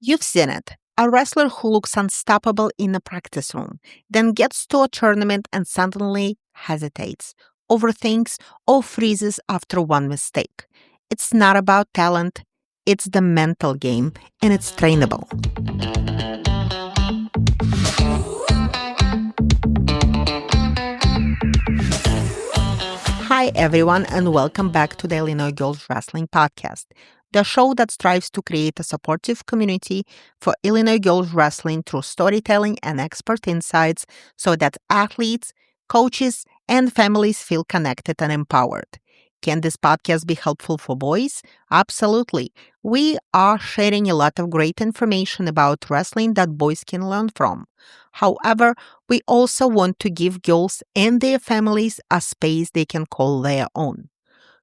You've seen it. A wrestler who looks unstoppable in a practice room, then gets to a tournament and suddenly hesitates, overthinks, or freezes after one mistake. It's not about talent, it's the mental game, and it's trainable. Hi, everyone, and welcome back to the Illinois Girls Wrestling Podcast, the show that strives to create a supportive community for Illinois girls wrestling through storytelling and expert insights so that athletes, coaches, and families feel connected and empowered. Can this podcast be helpful for boys? Absolutely. We are sharing a lot of great information about wrestling that boys can learn from. However, we also want to give girls and their families a space they can call their own.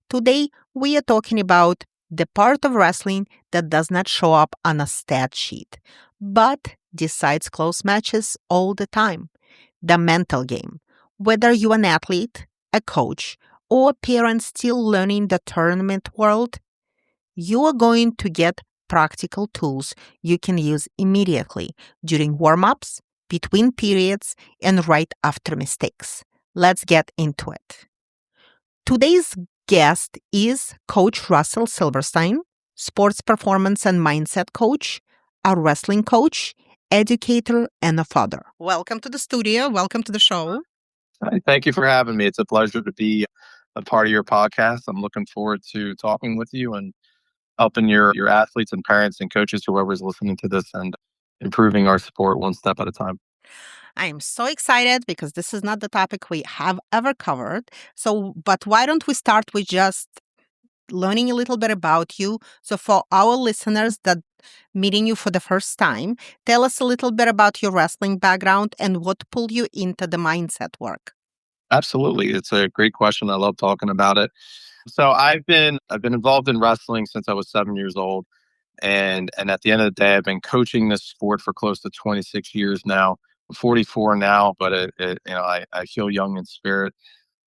Today, we are talking about the part of wrestling that does not show up on a stat sheet, but decides close matches all the time. The mental game. Whether you're an athlete, a coach, or a parent still learning the tournament world, you are going to get practical tools you can use immediately during warm-ups, between periods, and right after mistakes. Let's get into it. Today's guest is Coach Russell Silverstein, sports performance and mindset coach, a wrestling coach, educator, and a father. Welcome to the studio. Welcome to the show. Hi, thank you for having me. It's a pleasure to be a part of your podcast. I'm looking forward to talking with you and helping your athletes and parents and coaches, whoever's listening to this, and improving our sport one step at a time. I am so excited because this is not the topic we have ever covered. But why don't we start with just learning a little bit about you? So, for our listeners that meeting you for the first time, tell us a little bit about your wrestling background and what pulled you into the mindset work. Absolutely, it's a great question. I love talking about it. So I've been involved in wrestling since I was 7 years old, and at the end of the day, I've been coaching this sport for close to 26 years now. I'm 44 now, but I feel young in spirit.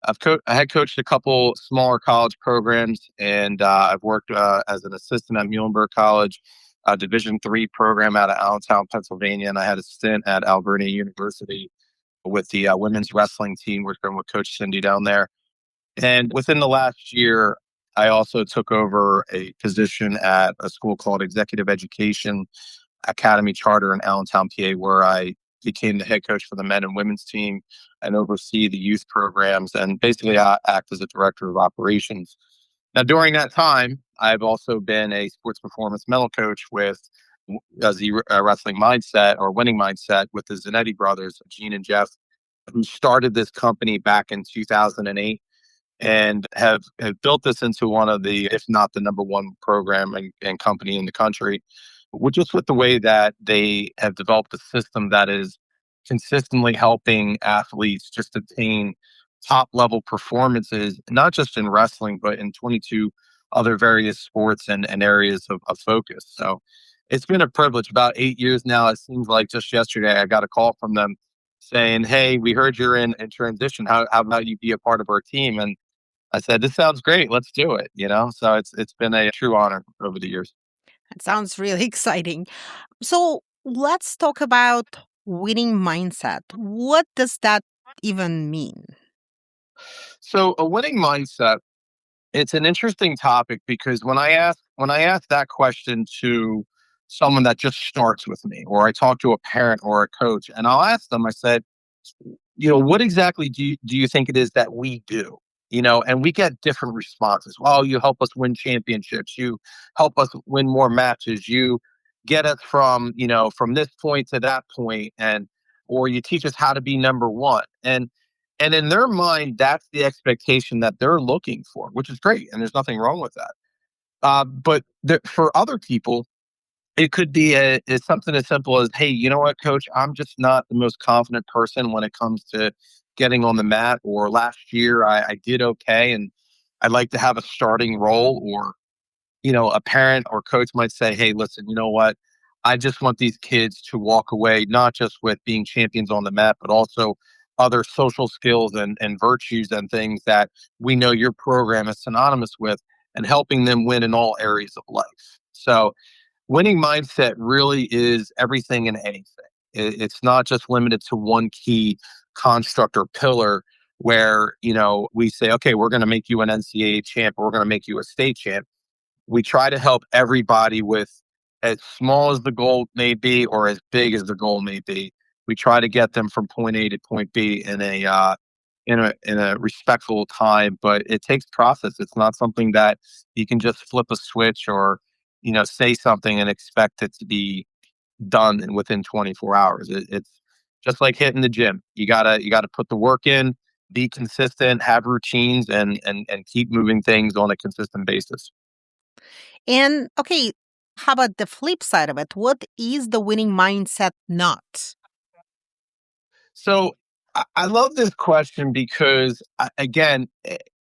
I had coached a couple smaller college programs, and I've worked as an assistant at Muhlenberg College, a Division III program out of Allentown, Pennsylvania, and I had a stint at Alberta University with the women's wrestling team, working with Coach Cindy down there. And within the last year, I also took over a position at a school called Executive Education Academy Charter in Allentown, PA, where I became the head coach for the men and women's team and oversee the youth programs, and basically I act as a director of operations. Now, during that time, I've also been a sports performance mental coach with the wrestling mindset or winning mindset with the Zanetti brothers, Gene and Jeff, who started this company back in 2008 and have built this into one of the, if not the number one program and company in the country, just with the way that they have developed a system that is consistently helping athletes just attain top level performances, not just in wrestling, but in 22 other various sports and areas of focus. So it's been a privilege. About 8 years now, it seems like just yesterday, I got a call from them saying, "Hey, we heard you're in transition. How about you be a part of our team?" And I said, "This sounds great. Let's do it." So it's been a true honor over the years. That sounds really exciting. So, let's talk about winning mindset. What does that even mean? So a winning mindset, it's an interesting topic because when I ask that question to someone that just starts with me, or I talk to a parent or a coach, and I'll ask them, I said, what exactly do you think it is that we do? And we get different responses. Well, you help us win championships. You help us win more matches. You get us from this point to that point, or you teach us how to be number one. And in their mind, that's the expectation that they're looking for, which is great, and there's nothing wrong with that. But for other people, it could be it's something as simple as, "Hey, you know what, coach? I'm just not the most confident person when it comes to getting on the mat. Or last year, I did okay, and I'd like to have a starting role." Or, a parent or coach might say, "Hey, listen, you know what? I just want these kids to walk away, not just with being champions on the mat, but also other social skills and virtues and things that we know your program is synonymous with, and helping them win in all areas of life." So winning mindset really is everything and anything. It's not just limited to one key construct or pillar where, we say, okay, we're going to make you an NCAA champ, or we're going to make you a state champ. We try to help everybody with as small as the goal may be or as big as the goal may be. We try to get them from point A to point B in a respectful time, but it takes process. It's not something that you can just flip a switch or say something and expect it to be done within 24 hours. It's just like hitting the gym. You gotta put the work in, be consistent, have routines, and keep moving things on a consistent basis. And okay, how about the flip side of it? What is the winning mindset not? So I love this question because again,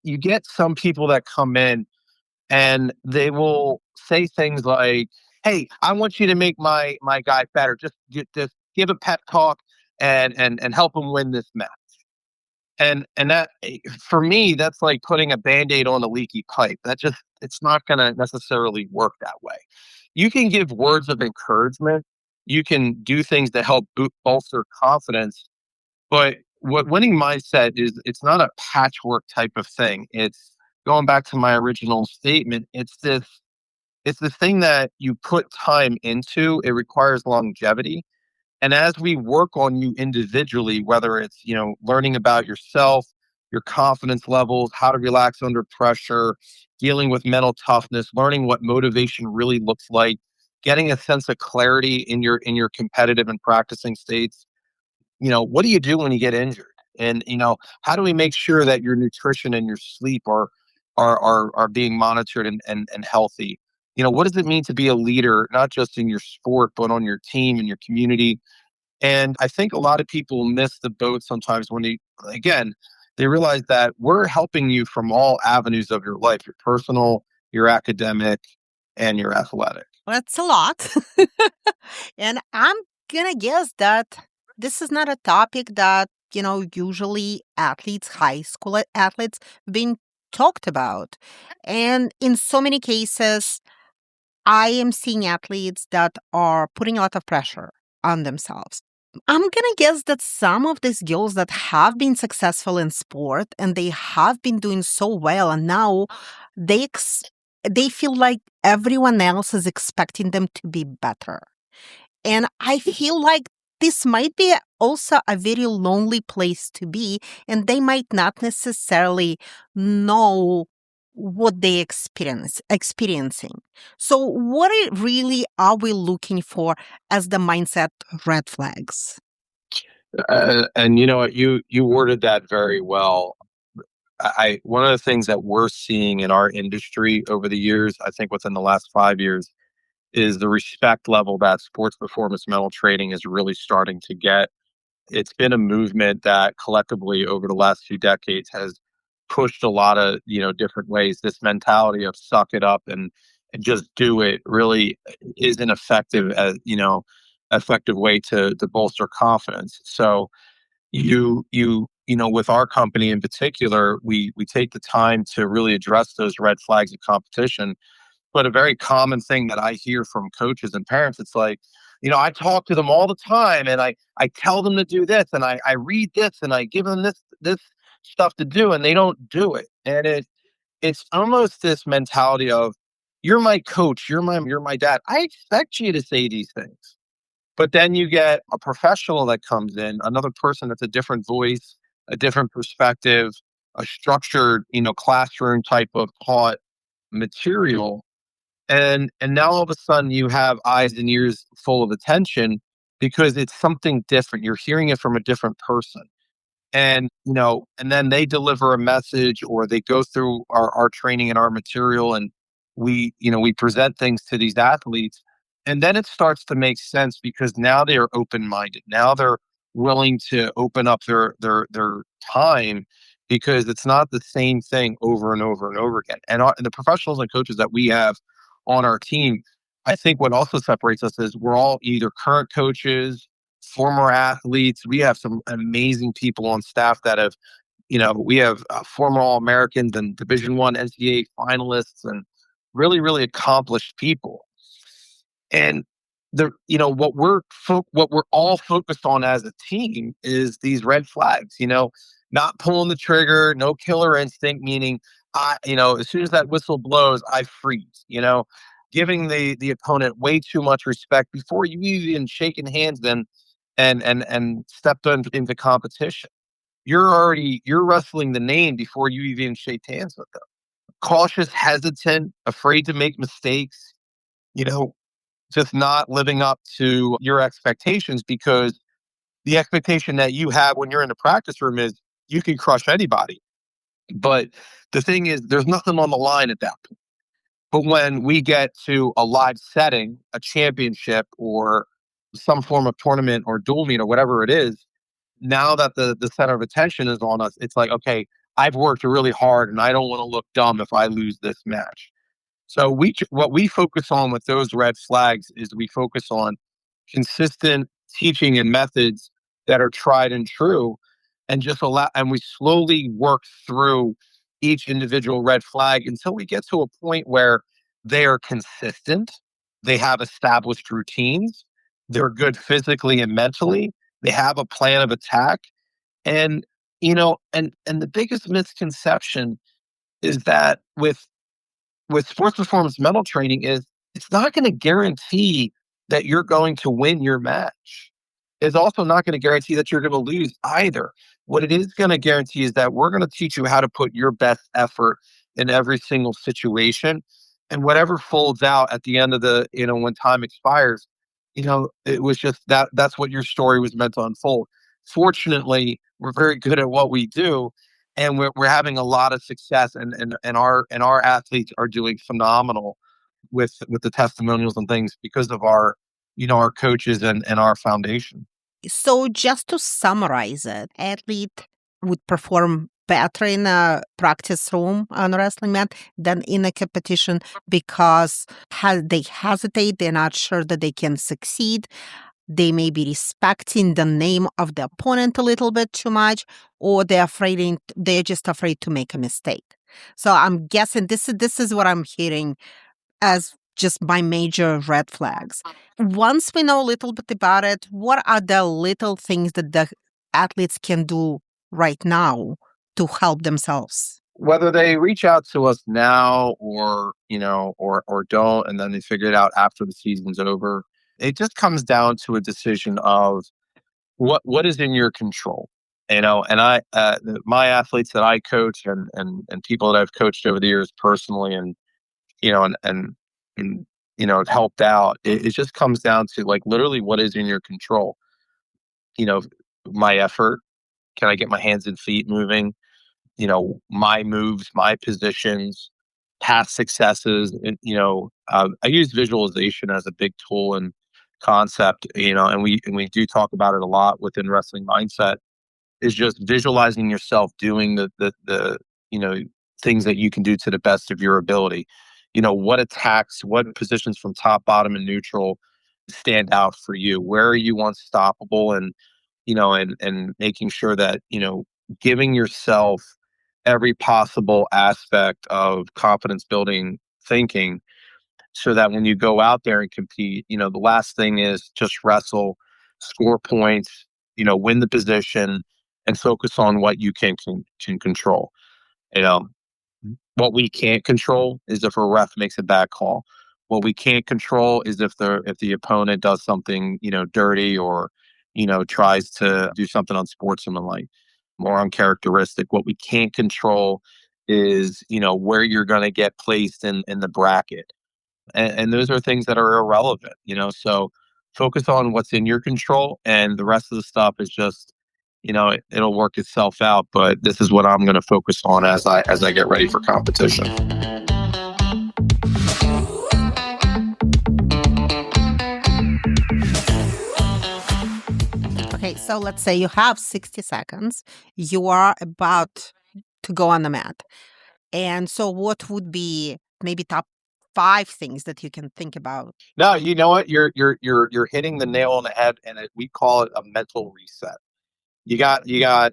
you get some people that come in and they will say things like, "Hey, I want you to make my guy better. Just give a pep talk and help him win this match." And that for me, that's like putting a band-aid on a leaky pipe. It's not going to necessarily work that way. You can give words of encouragement. You can do things to help bolster confidence, but what winning mindset is, it's not a patchwork type of thing. It's going back to my original statement. It's the thing that you put time into. It requires longevity. And as we work on you individually, whether it's, learning about yourself, your confidence levels, how to relax under pressure, dealing with mental toughness, learning what motivation really looks like, getting a sense of clarity in your competitive and practicing states, what do you do when you get injured? And, how do we make sure that your nutrition and your sleep are being monitored and healthy? What does it mean to be a leader, not just in your sport, but on your team and your community? And I think a lot of people miss the boat sometimes when they realize that we're helping you from all avenues of your life, your personal, your academic, and your athletic. That's a lot. And I'm gonna guess that this is not a topic that, usually athletes, high school athletes, being talked about. And in so many cases, I am seeing athletes that are putting a lot of pressure on themselves. I'm gonna guess that some of these girls that have been successful in sport and they have been doing so well, and now they ex- they feel like everyone else is expecting them to be better. And I feel like this might be also a very lonely place to be, and they might not necessarily know what they experiencing. So really are we looking for as the mindset red flags? And you know what, you worded that very well. One of the things that we're seeing in our industry over the years, I think within the last 5 years, is the respect level that sports performance mental training is really starting to get. It's been a movement that collectively over the last few decades has pushed a lot of different ways. This mentality of suck it up and just do it really is an effective way to bolster confidence. So with our company in particular, we take the time to really address those red flags of competition. But a very common thing that I hear from coaches and parents, it's like, I talk to them all the time and I tell them to do this and I read this and I give them this stuff to do and they don't do it. And it's almost this mentality of, you're my coach, you're my dad. I expect you to say these things. But then you get a professional that comes in, another person that's a different voice, a different perspective, a structured, classroom type of taught material, and now all of a sudden you have eyes and ears full of attention because it's something different. You're hearing it from a different person. And then they deliver a message or they go through our training and our material, and we present things to these athletes, and then it starts to make sense because now they are open-minded. Now they're willing to open up their time because it's not the same thing over and over and over again. And the professionals and coaches that we have on our team, I think what also separates us is we're all either current coaches, former athletes. We have some amazing people on staff that have, we have former All Americans and Division One NCAA finalists and really, really accomplished people. And what we're all focused on as a team is these red flags, not pulling the trigger, no killer instinct, meaning as soon as that whistle blows, I freeze, giving the opponent way too much respect before you even shaking hands then and stepped into competition. You're wrestling the name before you even shake hands with them. Cautious, hesitant, afraid to make mistakes, you know, just not living up to your expectations, because the expectation that you have when you're in the practice room is you can crush anybody. But the thing is, there's nothing on the line at that point. But when we get to a live setting, a championship or some form of tournament or dual meet or whatever it is, now that the center of attention is on us, it's like, okay, I've worked really hard and I don't want to look dumb if I lose this match. So what we focus on with those red flags is we focus on consistent teaching and methods that are tried and true, and we slowly work through each individual red flag until we get to a point where they are consistent, they have established routines, they're good physically and mentally, they have a plan of attack. And and the biggest misconception is that with sports performance mental training is it's not going to guarantee that you're going to win your match. It's also not going to guarantee that you're going to lose either. What it is going to guarantee is that we're going to teach you how to put your best effort in every single situation. And whatever folds out at the end of when time expires, it was just that's what your story was meant to unfold. Fortunately, we're very good at what we do, and we're having a lot of success, and our athletes are doing phenomenal with the testimonials and things because of our coaches and our foundation. So just to summarize it, athlete would perform better in a practice room on a wrestling mat than in a competition because they hesitate, they're not sure that they can succeed. They may be respecting the name of the opponent a little bit too much, or they're just afraid to make a mistake. So I'm guessing this is what I'm hearing as just my major red flags. Once we know a little bit about it, what are the little things that the athletes can do right now to help themselves? Whether they reach out to us now or don't, and then they figure it out after the season's over, it just comes down to a decision of what is in your control. And my athletes that I coach and people that I've coached over the years personally, and you know and and, and helped out, it just comes down to like literally what is in your control. you know my effort, can I get my hands and feet moving, my moves, my positions, past successes. And I use visualization as a big tool and concept, and we do talk about it a lot within wrestling mindset, is just visualizing yourself doing the you know things that you can do to the best of your ability. What attacks, what positions from top, bottom, and neutral stand out for you? Where are you unstoppable? And making sure that giving yourself every possible aspect of confidence building thinking, so that when you go out there and compete, the last thing is just wrestle, score points, win the position, and focus on what you can control. You know, what we can't control is if a ref makes a bad call. What we can't control is if the opponent does something, dirty, or, tries to do something unsportsmanlike, more uncharacteristic. What we can't control is, where you're going to get placed in the bracket. And those are things that are irrelevant, so focus on what's in your control, and the rest of the stuff is just, it'll work itself out. But this is what I'm going to focus on as I get ready for competition. Okay, so let's say you have 60 seconds. You are about to go on the mat. And so what would be maybe top 5 things that you can think about? No, you know what? You're hitting the nail on the head, and we call it a mental reset. You got a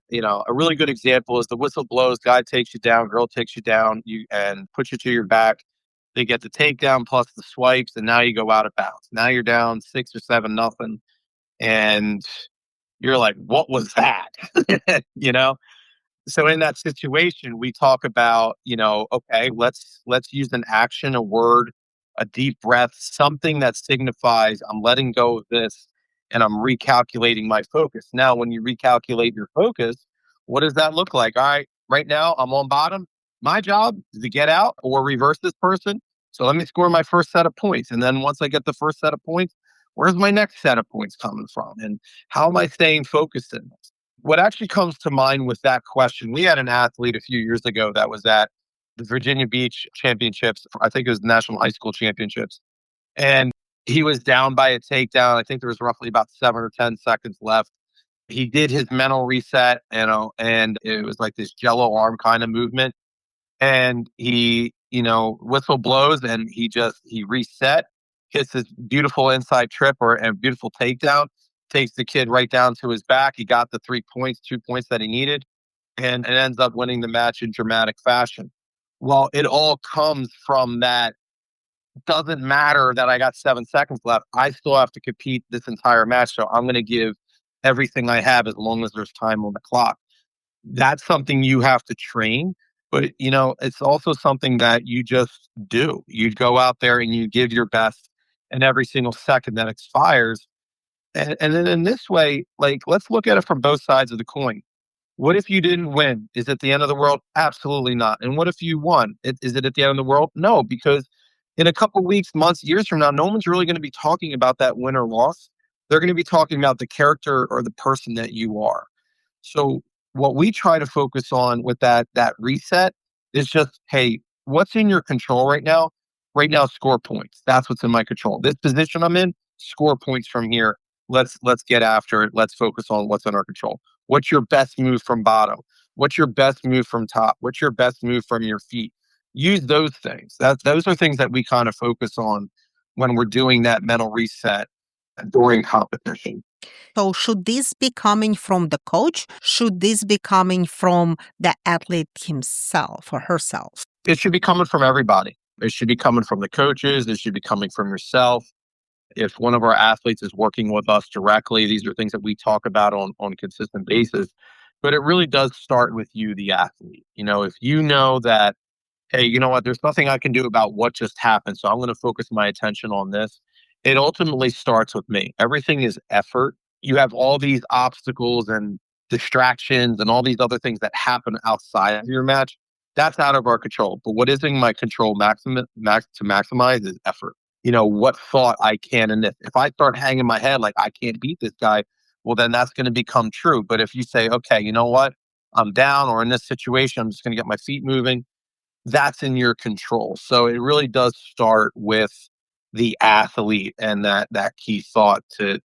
really good example is the whistle blows, guy takes you down, girl takes you down, you and puts you to your back. They get the takedown plus the swipes, and now you go out of bounds. Now you're down 6 or 7-0, and you're like, what was that? you know? So in that situation, we talk about, okay, let's use an action, a word, a deep breath, something that signifies I'm letting go of this and I'm recalculating my focus. Now, when you recalculate your focus, what does that look like? All right, right now I'm on bottom. My job is to get out or reverse this person. So let me score my first set of points. And then once I get the first set of points, where's my next set of points coming from? And how am I staying focused in this? What actually comes to mind with that question, we had an athlete a few years ago that was at the Virginia Beach Championships. I think it was the National High School Championships. And he was down by a takedown. I think there was roughly about 7 or 10 seconds left. He did his mental reset, and it was like this jello arm kind of movement. And he, whistle blows and he reset, hits this beautiful inside trip or a beautiful takedown, takes the kid right down to his back. He got the 3 points, 2 points that he needed, and it ends up winning the match in dramatic fashion. Well, it all comes from that. Doesn't matter that I got 7 seconds left. I still have to compete this entire match. So I'm going to give everything I have as long as there's time on the clock. That's something you have to train, but it's also something that you just do. You go out there and you give your best, and every single second that expires. And then in this way, like, let's look at it from both sides of the coin. What if you didn't win? Is it the end of the world? Absolutely not. And what if you won? Is it at the end of the world? No, because in a couple weeks, months, years from now, no one's really going to be talking about that win or loss. They're going to be talking about the character or the person that you are. So what we try to focus on with that reset is just, hey, what's in your control right now? Right now, score points. That's what's in my control. This position I'm in, score points from here. Let's get after it. Let's focus on what's in our control. What's your best move from bottom? What's your best move from top? What's your best move from your feet? Use those things. Those are things that we kind of focus on when we're doing that mental reset during competition. So, should this be coming from the coach? Should this be coming from the athlete himself or herself? It should be coming from everybody. It should be coming from the coaches. It should be coming from yourself. If one of our athletes is working with us directly, these are things that we talk about on a consistent basis. But it really does start with you, the athlete. If you know that, hey, you know what, there's nothing I can do about what just happened, so I'm going to focus my attention on this. It ultimately starts with me. Everything is effort. You have all these obstacles and distractions and all these other things that happen outside of your match. That's out of our control. But what is in my control to maximize is effort. What thought I can. And if I start hanging my head like I can't beat this guy, well, then that's going to become true. But if you say, okay, you know what? I'm down, or in this situation, I'm just going to get my feet moving. That's in your control. So it really does start with the athlete and that key thought to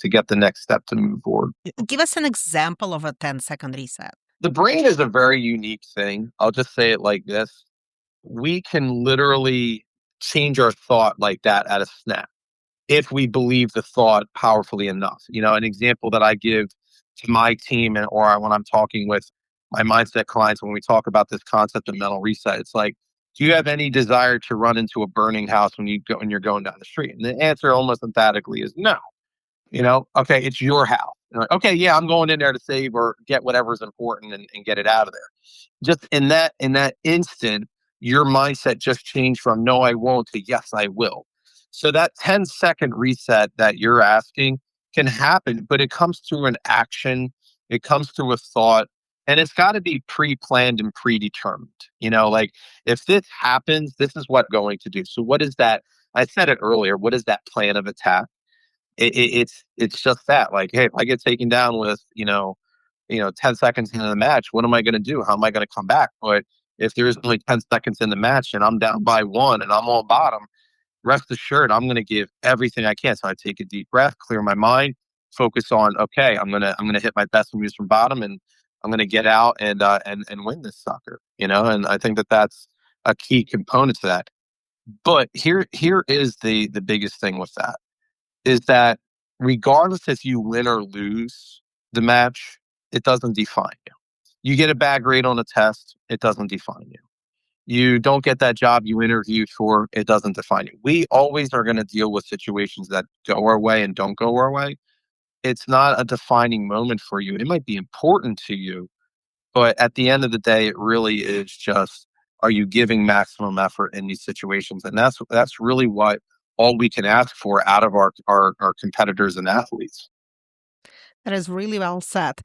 get the next step to move forward. Give us an example of a 10-second reset. The brain is a very unique thing. I'll just say it like this. We can literally change our thought like that at a snap if we believe the thought powerfully enough. An example that I give to my team or when I'm talking with my mindset clients, when we talk about this concept of mental reset, it's like, do you have any desire to run into a burning house when you're going down the street? And the answer almost emphatically is no. Okay, it's your house. Like, okay, yeah, I'm going in there to save or get whatever's important and get it out of there. Just in that instant, your mindset just changed from no, I won't to yes, I will. So that 10-second reset that you're asking can happen, but it comes through an action, it comes through a thought, and it's got to be pre-planned and predetermined. Like, if this happens, this is what I'm going to do. So what is that? I said it earlier. What is that plan of attack? It's just that, like, hey, if I get taken down with 10 seconds into the match, what am I going to do? How am I going to come back? But if there's only 10 seconds in the match and I'm down by one and I'm on bottom, rest assured I'm going to give everything I can. So I take a deep breath, clear my mind, focus on, okay, I'm going to hit my best moves from bottom, and I'm going to get out and win this sucker. And I think that that's a key component to that. But here is the biggest thing with that is that regardless if you win or lose the match, it doesn't define you. You get a bad grade on a test, it doesn't define you. You don't get that job you interviewed for, it doesn't define you. We always are going to deal with situations that go our way and don't go our way. It's not a defining moment for you. It might be important to you, but at the end of the day, it really is just, are you giving maximum effort in these situations? And that's really what all we can ask for out of our competitors and athletes. That is really well said.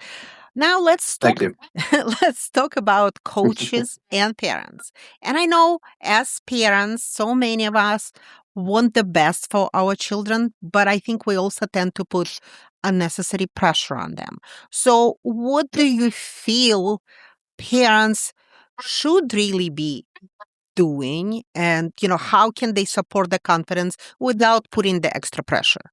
Now let's Thank talk you. let's talk about coaches and parents. And I know as parents, so many of us want the best for our children, but I think we also tend to put unnecessary pressure on them. So what do you feel parents should really be doing, and how can they support the confidence without putting the extra pressure?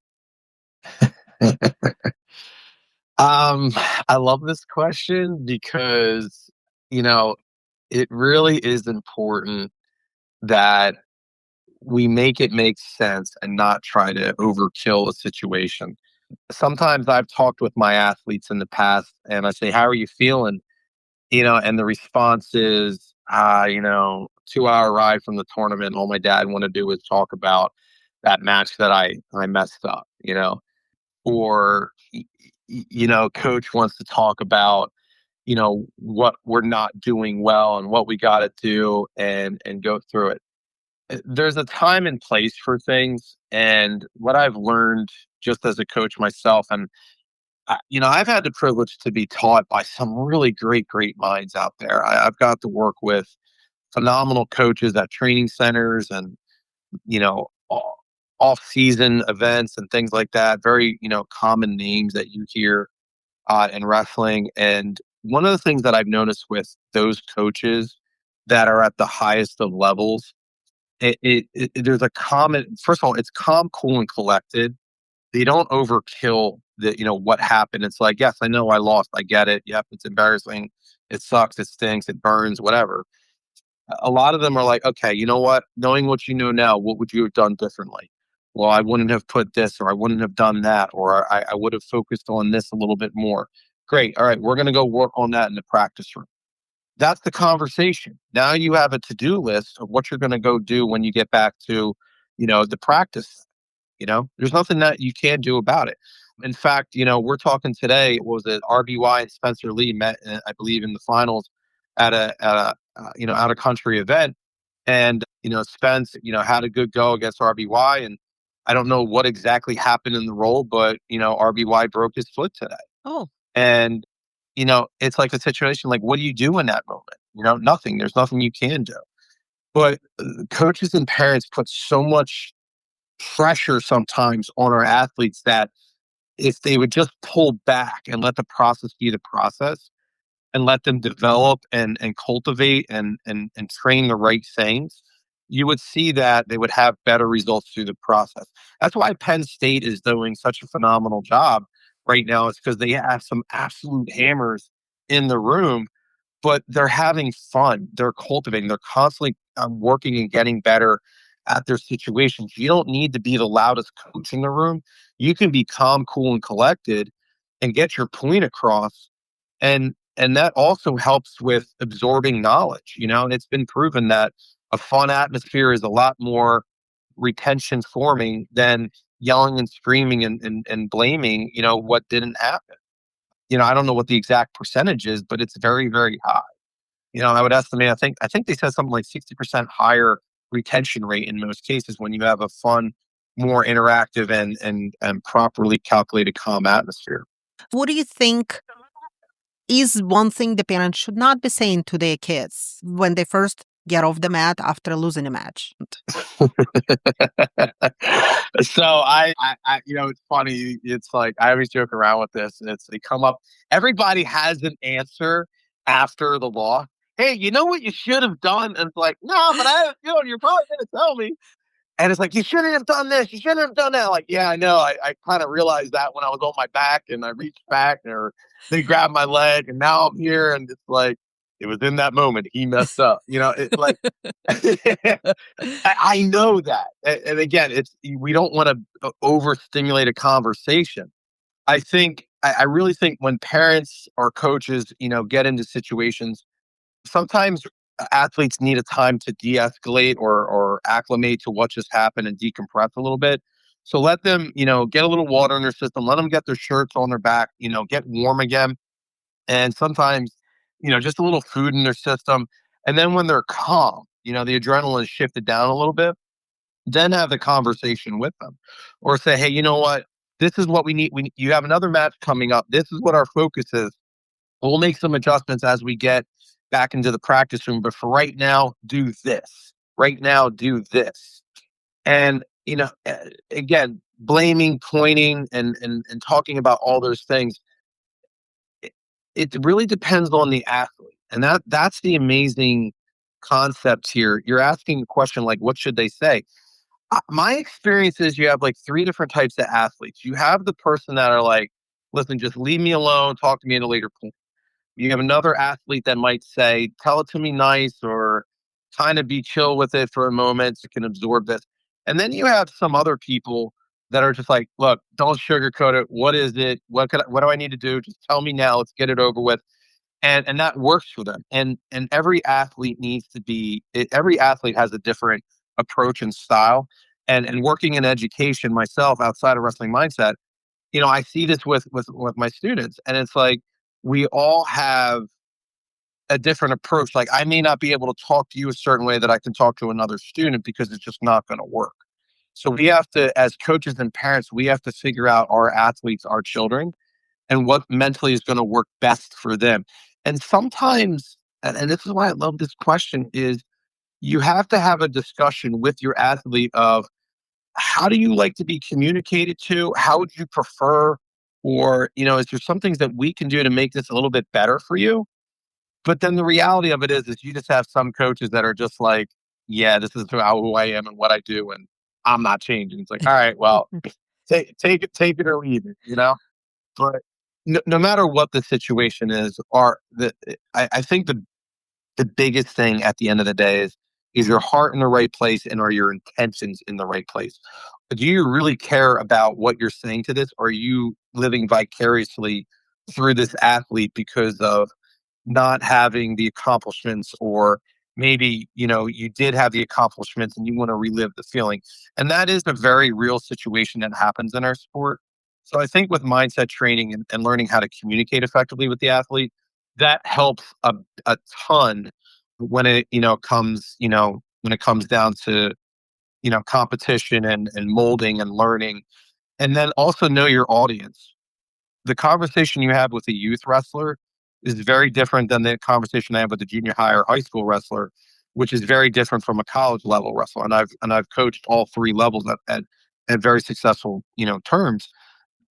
I love this question because, you know, it really is important that we make it make sense and not try to overkill a situation. Sometimes I've talked with my athletes in the past and I say, "How are you feeling?" And the response is, 2 hour ride from the tournament. All my dad want to do is talk about that match that I messed up, or, coach wants to talk about, what we're not doing well and what we got to do and go through it. There's a time and place for things. And what I've learned just as a coach myself, and I've had the privilege to be taught by some really great, great minds out there. I've got to work with phenomenal coaches at training centers and, off season events and things like that. Very, common names that you hear in wrestling. And one of the things that I've noticed with those coaches that are at the highest of levels, there's a common, first of all, it's calm, cool, and collected. They don't overkill what happened. It's like, yes, I know I lost. I get it. Yep, it's embarrassing. It sucks. It stinks. It burns. Whatever. A lot of them are like, okay, you know what? Knowing what you know now, what would you have done differently? Well, I wouldn't have put this, or I wouldn't have done that, or I would have focused on this a little bit more. Great. All right, we're going to go work on that in the practice room. That's the conversation. Now you have a to-do list of what you're going to go do when you get back to, the practice. There's nothing that you can do about it. In fact, we're talking today. What was it? RBY and Spencer Lee met, I believe, in the finals at a out of country event, and Spence, had a good go against RBY, and I don't know what exactly happened in the role, but RBY broke his foot today, Oh, and it's like a situation like, what do you do in that moment? Nothing. There's nothing you can do. But coaches and parents put so much pressure sometimes on our athletes that if they would just pull back and let the process be the process and let them develop and cultivate and train the right things, you would see that they would have better results through the process. That's why Penn State is doing such a phenomenal job right now. It's because they have some absolute hammers in the room, but they're having fun. They're cultivating. They're constantly working and getting better at their situations. You don't need to be the loudest coach in the room. You can be calm, cool, and collected, and get your point across. And that also helps with absorbing knowledge. And it's been proven that a fun atmosphere is a lot more retention forming than yelling and screaming and blaming. What didn't happen. I don't know what the exact percentage is, but it's very, very high. I would estimate, I think they said something like 60% higher retention rate in most cases when you have a fun, more interactive and properly calculated calm atmosphere. what do you think is one thing the parents should not be saying to their kids when they first get off the mat after losing a match? So it's funny. It's like I always joke around with this. They come up. Everybody has an answer after the loss. Hey, you know what you should have done? And it's like, no, but I have a feeling you're probably going to tell me. And it's like, you shouldn't have done this. You shouldn't have done that. Like, yeah, I know. I kind of realized that when I was on my back and I reached back or they grabbed my leg and now I'm here. And it's like, it was in that moment he messed up. It's like, I know that. And again, we don't want to overstimulate a conversation. I really think when parents or coaches, get into situations, sometimes athletes need a time to de-escalate or acclimate to what just happened and decompress a little bit. So let them, get a little water in their system. Let them get their shirts on their back, get warm again. And sometimes, just a little food in their system. And then when they're calm, the adrenaline is shifted down a little bit, then have the conversation with them or say, hey, you know what? This is what we need. You have another match coming up. This is what our focus is. We'll make some adjustments as we get back into the practice room. But for right now, do this. Right now, do this. And, again, blaming, pointing, and talking about all those things, it really depends on the athlete. And that's the amazing concept here. You're asking a question like, what should they say? My experience is you have like three different types of athletes. You have the person that are like, listen, just leave me alone, talk to me at a later point. You have another athlete that might say, tell it to me nice or kind of be chill with it for a moment so you can absorb this. And then you have some other people that are just like, look, don't sugarcoat it. What is it? What do I need to do? Just tell me now. Let's get it over with. And that works for them. And every athlete every athlete has a different approach and style. And working in education myself outside of wrestling mindset, I see this with my students, and it's like we all have a different approach. Like I may not be able to talk to you a certain way that I can talk to another student because it's just not going to work. So we have to, as coaches and parents, we have to figure out our athletes, our children, and what mentally is going to work best for them. And sometimes, and this is why I love this question, is you have to have a discussion with your athlete of how do you like to be communicated to? How would you prefer? Or, is there some things that we can do to make this a little bit better for you? But then the reality of it is you just have some coaches that are just like, yeah, this is who I am and what I do, and I'm not changing. It's like, all right, well, take it or leave it. But no matter what the situation is, I think the biggest thing at the end of the day is your heart in the right place and are your intentions in the right place? Do you really care about what you're saying to this? Or are you living vicariously through this athlete because of not having the accomplishments, or maybe you did have the accomplishments and you want to relive the feeling? And that is a very real situation that happens in our sport. So I think with mindset training and learning how to communicate effectively with the athlete, that helps a ton when it comes down to competition and molding and learning. And then also know your audience. The conversation you have with a youth wrestler is very different than the conversation I have with a junior high or high school wrestler, which is very different from a college level wrestler. And I've coached all three levels at very successful terms.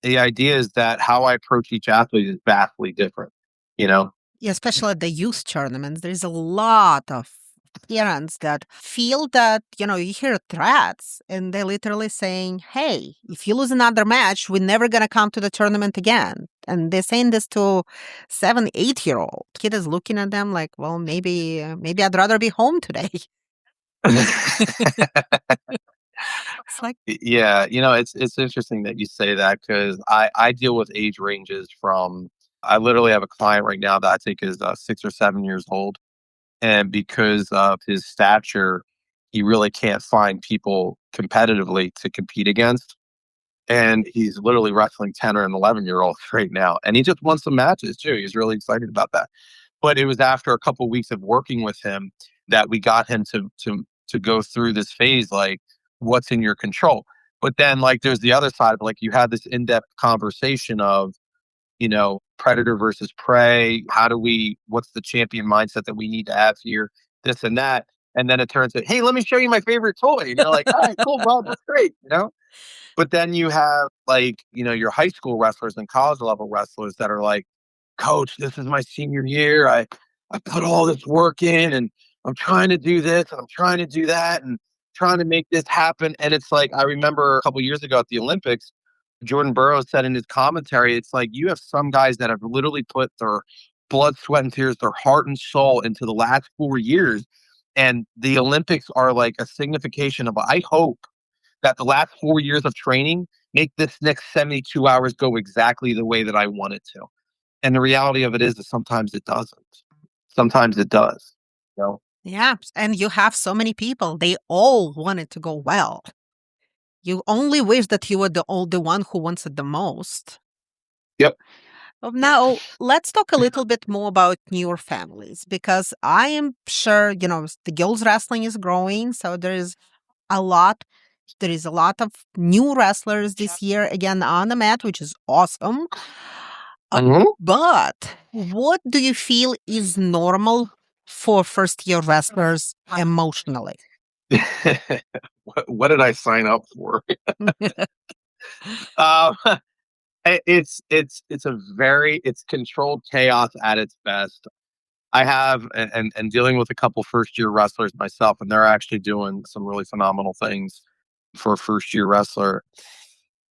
The idea is that how I approach each athlete is vastly different. You know, Yeah, especially at the youth tournaments, there's a lot of parents that feel that, you hear threats and they're literally saying, hey, if you lose another match, we're never going to come to the tournament again. And they're saying this to 7, 8 year old. Kid is looking at them like, well, maybe I'd rather be home today. It's like, yeah, it's interesting that you say that because I deal with age ranges from. I literally have a client right now that I think is 6 or 7 years old, and because of his stature, he really can't find people competitively to compete against. And he's literally wrestling 10 or 11-year-olds right now, and he just won some matches too. He's really excited about that. But it was after a couple of weeks of working with him that we got him to go through this phase, like what's in your control. But then, like, there's the other side of like you had this in-depth conversation of predator versus prey. What's the champion mindset that we need to have here? This and that. And then it turns out, hey, let me show you my favorite toy. And you're like, all right, cool, Bob, that's great. But then you have like, your high school wrestlers and college level wrestlers that are like, coach, this is my senior year. I put all this work in and I'm trying to do this and I'm trying to do that and trying to make this happen. And it's like, I remember a couple years ago at the Olympics, Jordan Burroughs said in his commentary, it's like you have some guys that have literally put their blood, sweat, and tears, their heart and soul into the last 4 years. And the Olympics are like a signification of, I hope that the last 4 years of training make this next 72 hours go exactly the way that I want it to. And the reality of it is that sometimes it doesn't. Sometimes it does. You know? Yeah. And you have so many people. They all want it to go well. You only wish that you were the one who wants it the most. Yep. Now, let's talk a little bit more about newer families because I am sure, the girls wrestling is growing. So a lot, there is a lot of new wrestlers this year again on the mat, which is awesome. Mhm. But what do you feel is normal for first year wrestlers emotionally? What did I sign up for? Uh, it's controlled chaos at its best. I have and dealing with a couple first year wrestlers myself, and they're actually doing some really phenomenal things for a first year wrestler.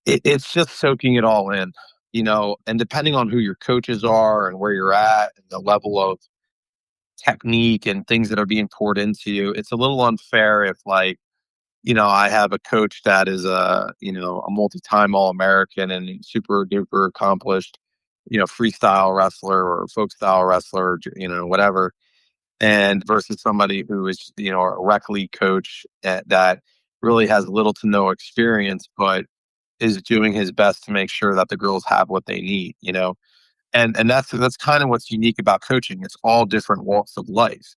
It's just soaking it all in, and depending on who your coaches are and where you're at and the level of technique and things that are being poured into you, it's a little unfair if like I have a coach that is a multi-time All-American and super duper accomplished, freestyle wrestler or folk style wrestler, whatever. And versus somebody who is, a rec league coach that really has little to no experience, but is doing his best to make sure that the girls have what they need. And that's kind of what's unique about coaching. It's all different walks of life.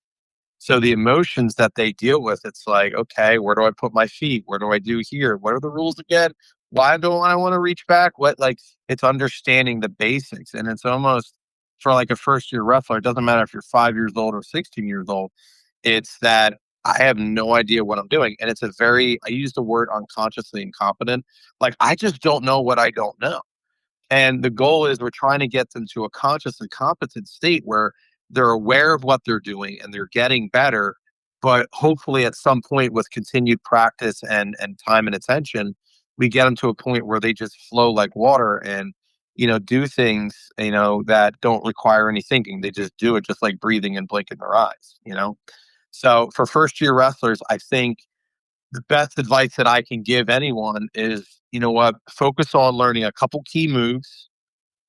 So the emotions that they deal with, it's like, okay, where do I put my feet? Where do I do here? What are the rules again? Why don't I want to reach back? What like it's understanding the basics. And it's almost for like a first year wrestler, it doesn't matter if you're 5 years old or 16 years old. It's that I have no idea what I'm doing. And it's I use the word unconsciously incompetent. Like I just don't know what I don't know. And the goal is we're trying to get them to a conscious and competent state where they're aware of what they're doing and they're getting better. But hopefully, at some point, with continued practice and time and attention, we get them to a point where they just flow like water and do things that don't require any thinking. They just do it, just like breathing and blinking their eyes. So for first year wrestlers, I think the best advice that I can give anyone is, what, focus on learning a couple key moves,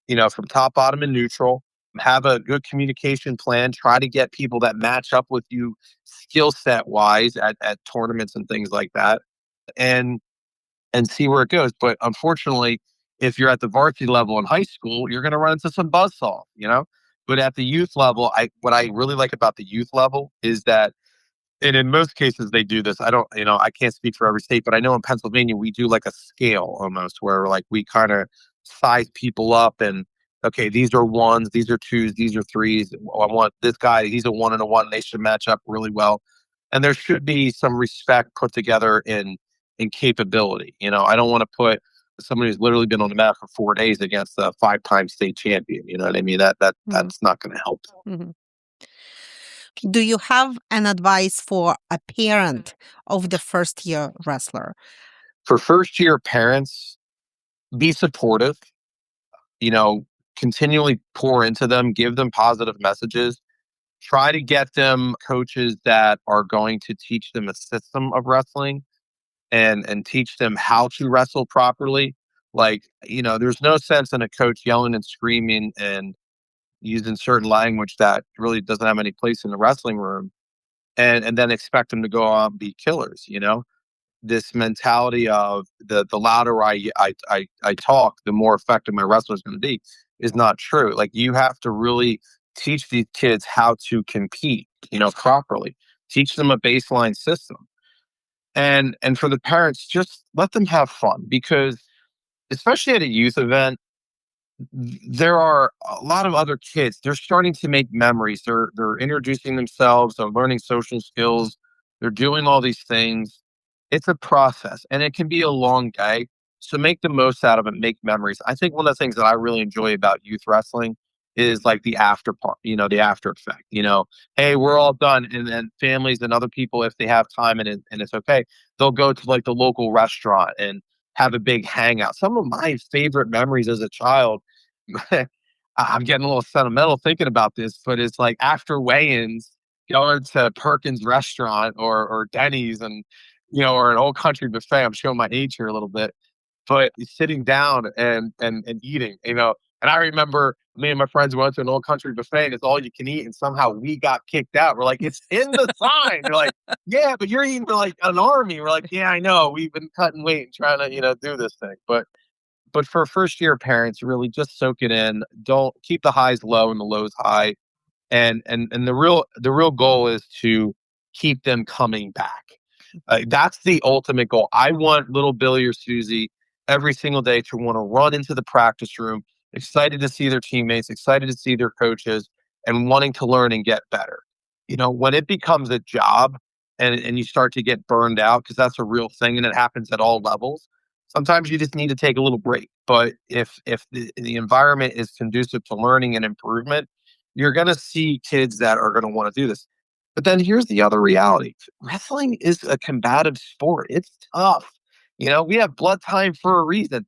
from top, bottom, and neutral. Have a good communication plan. Try to get people that match up with you skill set wise at tournaments and things like that. And and see where it goes. But unfortunately, if you're at the varsity level in high school, you're gonna run into some buzzsaw. But at the youth level, what I really like about the youth level is that and in most cases they do this. I don't, I can't speak for every state, but I know in Pennsylvania we do like a scale almost where like we kind of size people up and okay, these are ones, these are twos, these are threes. I want this guy, he's a one and a one. They should match up really well. And there should be some respect put together in capability. I don't want to put somebody who's literally been on the mat for 4 days against a 5-time state champion. You know what I mean? Mhm, That's not gonna help. mhm. Do you have an advice for a parent of the first year wrestler? For first year parents, be supportive, you know, continually pour into them, give them positive messages, try to get them coaches that are going to teach them a system of wrestling and teach them how to wrestle properly. Like, there's no sense in a coach yelling and screaming and using certain language that really doesn't have any place in the wrestling room and then expect them to go out and be killers. This mentality of the louder I talk, the more effective my wrestler is going to be is not true. Like you have to really teach these kids how to compete, properly. Teach them a baseline system. And for the parents, just let them have fun because especially at a youth event, there are a lot of other kids. They're starting to make memories. They're introducing themselves. They're learning social skills. They're doing all these things. It's a process, and it can be a long day. So make the most out of it. Make memories. I think one of the things that I really enjoy about youth wrestling is like the after part. The after effect. Hey, we're all done, and then families and other people, if they have time and it's okay, they'll go to like the local restaurant and have a big hangout. Some of my favorite memories as a child I'm getting a little sentimental thinking about this, but it's like after weigh-ins, going to Perkins restaurant or Denny's and or an old country buffet. I'm showing my age here a little bit, but sitting down and eating. And I remember me and my friends went to an old country buffet and it's all you can eat. And somehow we got kicked out. We're like, it's in the sign. They're like, yeah, but you're eating like an army. We're like, yeah, I know. We've been cutting weight and trying to, do this thing. But for first year parents, really just soak it in. Don't keep the highs low and the lows high. And the real goal is to keep them coming back. That's the ultimate goal. I want little Billy or Susie every single day to want to run into the practice room, excited to see their teammates, excited to see their coaches, and wanting to learn and get better. When it becomes a job and you start to get burned out, because that's a real thing and it happens at all levels, sometimes you just need to take a little break. But if the environment is conducive to learning and improvement, you're going to see kids that are going to want to do this. But then here's the other reality. Wrestling is a combative sport. It's tough. We have blood time for a reason.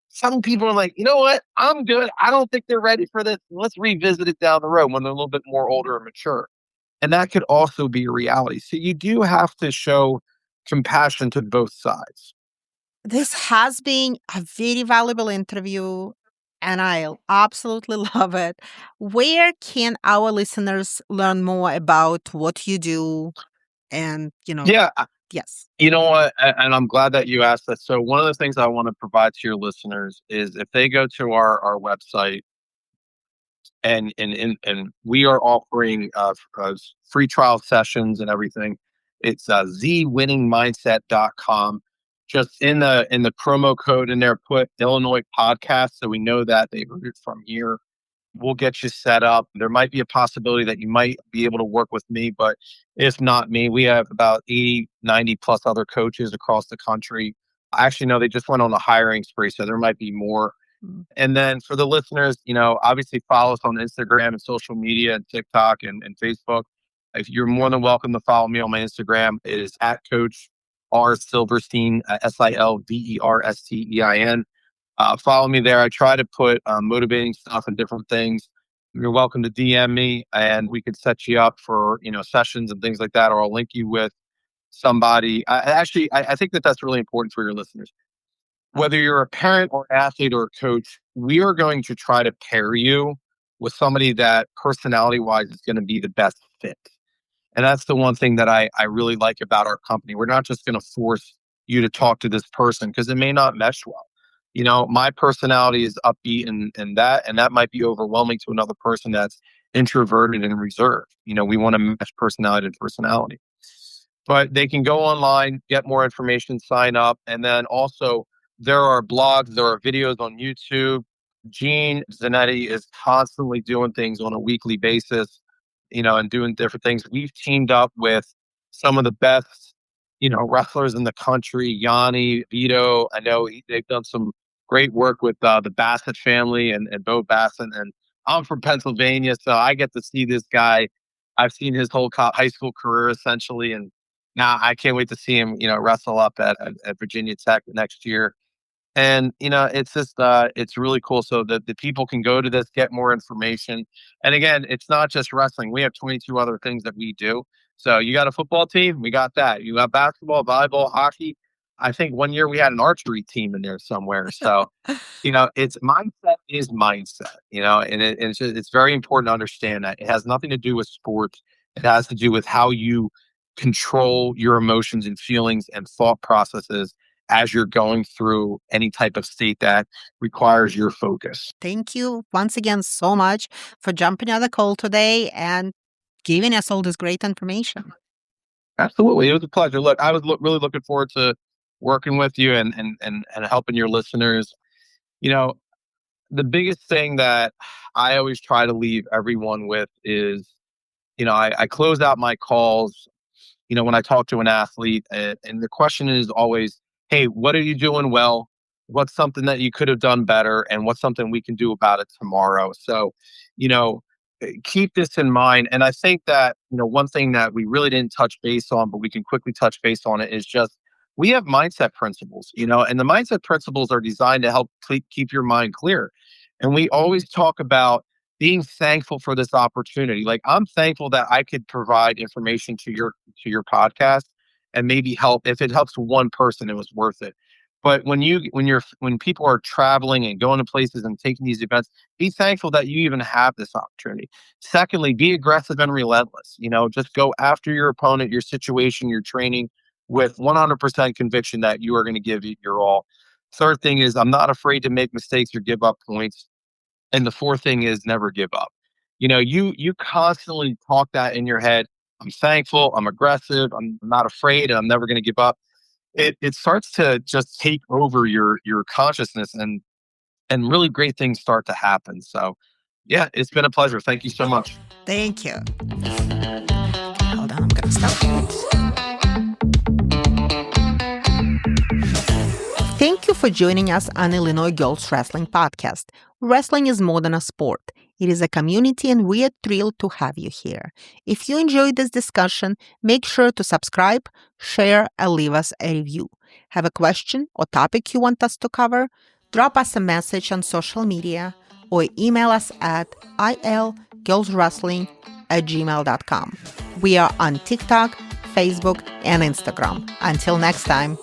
Some people are like, you know what? I'm good. I don't think they're ready for this. Let's revisit it down the road when they're a little bit more older and mature. And that could also be a reality. So you do have to show compassion to both sides. This has been a very valuable interview, and I absolutely love it. Where can our listeners learn more about what you do? And, Yeah, yes. you know what? And I'm glad that you asked that. So one of the things I want to provide to your listeners is if they go to our website and we are offering free trial sessions and everything. It's zwinningmindset.com. Just in the promo code in there, put Illinois podcast, so we know that they heard it from here. We'll get you set up. There might be a possibility that you might be able to work with me, but if not me, we have about 80, 90 plus other coaches across the country. I actually know they just went on a hiring spree, so there might be more. Mm. And then for the listeners, obviously follow us on Instagram and social media and TikTok and Facebook. If you're more than welcome to follow me on my Instagram, it is at Coach R Silverstein, Silverstein. Follow me there. I try to put motivating stuff and different things. You're welcome to DM me and we could set you up for, sessions and things like that, or I'll link you with somebody. I think that that's really important for your listeners. Whether you're a parent or athlete or a coach, we are going to try to pair you with somebody that personality wise is going to be the best fit. And that's the one thing that I really like about our company. We're not just going to force you to talk to this person because it may not mesh well. My personality is upbeat and that might be overwhelming to another person that's introverted and reserved. We want to match personality to personality. But they can go online, get more information, sign up. And then also there are blogs, there are videos on YouTube. Gene Zanetti is constantly doing things on a weekly basis, and doing different things. We've teamed up with some of the best, wrestlers in the country, Yanni, Vito. I know they've done some great work with the Bassett family and Bo Bassett. And I'm from Pennsylvania, so I get to see this guy. I've seen his whole high school career essentially. And now I can't wait to see him, wrestle up at Virginia Tech next year. And it's just it's really cool so that the people can go to this, get more information. And again, it's not just wrestling. We have 22 other things that we do. So you got a football team, we got that. You got basketball, volleyball, hockey. I think one year we had an archery team in there somewhere. So it's mindset is mindset, and it's very important to understand that it has nothing to do with sports. It has to do with how you control your emotions and feelings and thought processes as you're going through any type of state that requires your focus. Thank you once again so much for jumping on the call today and giving us all this great information. Absolutely. It was a pleasure. Look, I was really looking forward to working with you and helping your listeners. You know, the biggest thing that I always try to leave everyone with is, I close out my calls, when I talk to an athlete, and the question is always, hey, what are you doing well? What's something that you could have done better? And what's something we can do about it tomorrow? So, you know, keep this in mind. And I think that, one thing that we really didn't touch base on, but we can quickly touch base on it is just we have mindset principles, and the mindset principles are designed to help keep your mind clear. And we always talk about being thankful for this opportunity. Like I'm thankful that I could provide information to your podcast and maybe help. If it helps one person, it was worth it. But when people are traveling and going to places and taking these events, be thankful that you even have this opportunity. Secondly, be aggressive and relentless. Just go after your opponent, your situation, your training with 100% conviction that you are going to give it your all. Third thing is, I'm not afraid to make mistakes or give up points. And the fourth thing is, never give up. You constantly talk that in your head. I'm thankful, I'm aggressive, I'm not afraid, and I'm never going to give up. It starts to just take over your consciousness, and really great things start to happen. So yeah, it's been a pleasure. Thank you so much. Thank you. Hold on, I'm going to stop. Thank you for joining us on Illinois Girls Wrestling Podcast. Wrestling is more than a sport. It is a community, and we are thrilled to have you here. If you enjoyed this discussion, make sure to subscribe, share, and leave us a review. Have a question or topic you want us to cover? Drop us a message on social media or email us at ilgirlswrestling@gmail.com. We are on TikTok, Facebook, and Instagram. Until next time.